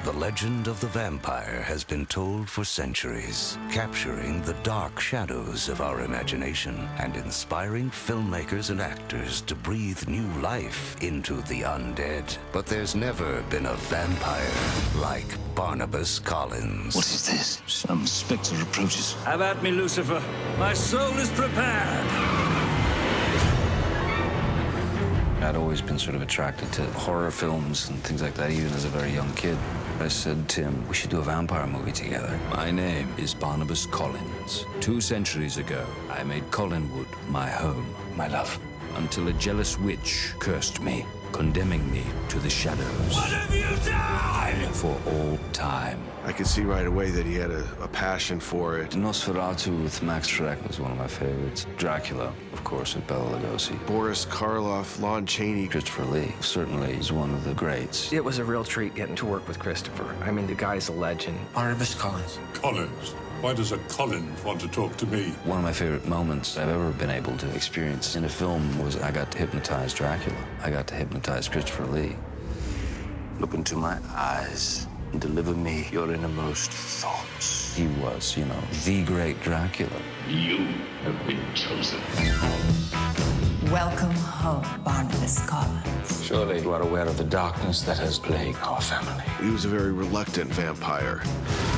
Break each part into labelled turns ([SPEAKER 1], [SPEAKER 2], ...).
[SPEAKER 1] The legend of the vampire has been told for centuries, capturing the dark shadows of our imagination and inspiring filmmakers and actors to breathe new life into the undead. But there's never been a vampire like Barnabas Collins.
[SPEAKER 2] What is this? Some spectre approaches.
[SPEAKER 3] Have at me, Lucifer. My soul is prepared.
[SPEAKER 2] I'd always been sort of attracted to horror films and things like that, even as a very young kid. I said, Tim, we should do a vampire movie together.
[SPEAKER 4] My name is Barnabas Collins. 2 centuries ago, I made Collinwood my home,
[SPEAKER 2] My love.
[SPEAKER 4] until a jealous witch cursed me, condemning me to the shadows.
[SPEAKER 3] What have you done?
[SPEAKER 4] For all time.
[SPEAKER 5] I could see right away that he had a passion for it.
[SPEAKER 2] Nosferatu with Max Schreck was one of my favorites. Dracula, of course, with Bela Lugosi.
[SPEAKER 5] Boris Karloff, Lon Chaney.
[SPEAKER 2] Christopher Lee certainly is one of the greats.
[SPEAKER 6] It was a real treat getting to work with Christopher. I mean, the guy's a legend.
[SPEAKER 2] Barnabas Collins.
[SPEAKER 7] Collins? Why does a Collins want to talk to me?
[SPEAKER 2] One of my favorite moments I've ever been able to experience in a film was I got to hypnotize Dracula. I got to hypnotize Christopher Lee. Look into my eyes and deliver me your innermost thoughts. He was, the great Dracula.
[SPEAKER 8] You have been chosen.
[SPEAKER 9] Welcome home, Barnabas Collins.
[SPEAKER 2] Surely you are aware of the darkness that has plagued our family.
[SPEAKER 5] He was a very reluctant vampire.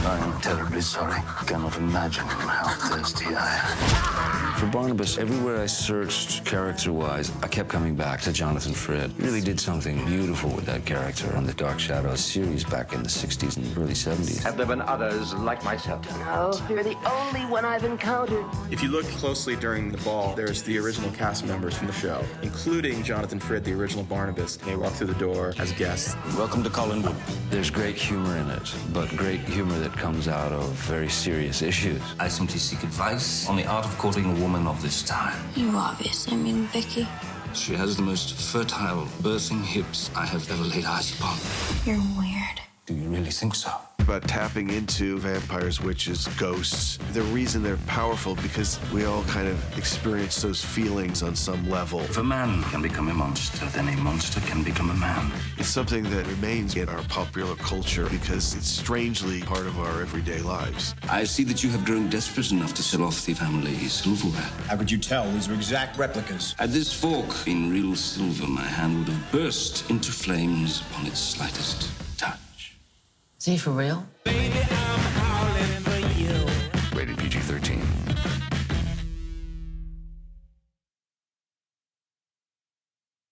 [SPEAKER 2] I am terribly sorry. I cannot imagine how thirsty I am. For Barnabas, everywhere I searched character-wise, I kept coming back to Jonathan Frid. He really did something beautiful with that character on the Dark Shadows series back in the 60s and early 70s.
[SPEAKER 6] Have there been others like myself?
[SPEAKER 10] No, you're the only one I've encountered.
[SPEAKER 11] If you look closely during the ball, there's the original cast members from the show, including Jonathan Frid, the original Barnabas. They walk through the door as guests.
[SPEAKER 2] Welcome to Collinwood. There's great humor in it, but great humor that comes out of very serious issues.
[SPEAKER 4] I simply seek advice on the art of courting a woman of this time.
[SPEAKER 10] You obviously mean Vicky.
[SPEAKER 4] She has the most fertile, birthing hips I have ever laid eyes upon.
[SPEAKER 10] You're weird.
[SPEAKER 4] Do you really think so?
[SPEAKER 5] About tapping into vampires, witches, ghosts. The reason they're powerful because we all kind of experience those feelings on some level.
[SPEAKER 4] If a man can become a monster, then a monster can become a man.
[SPEAKER 5] It's something that remains in our popular culture because it's strangely part of our everyday lives.
[SPEAKER 4] I see that you have grown desperate enough to sell off the family silverware.
[SPEAKER 12] How could you tell? These are exact replicas.
[SPEAKER 4] Had this fork been real silver, my hand would have burst into flames upon its slightest touch.
[SPEAKER 9] Is he for real?
[SPEAKER 3] Baby,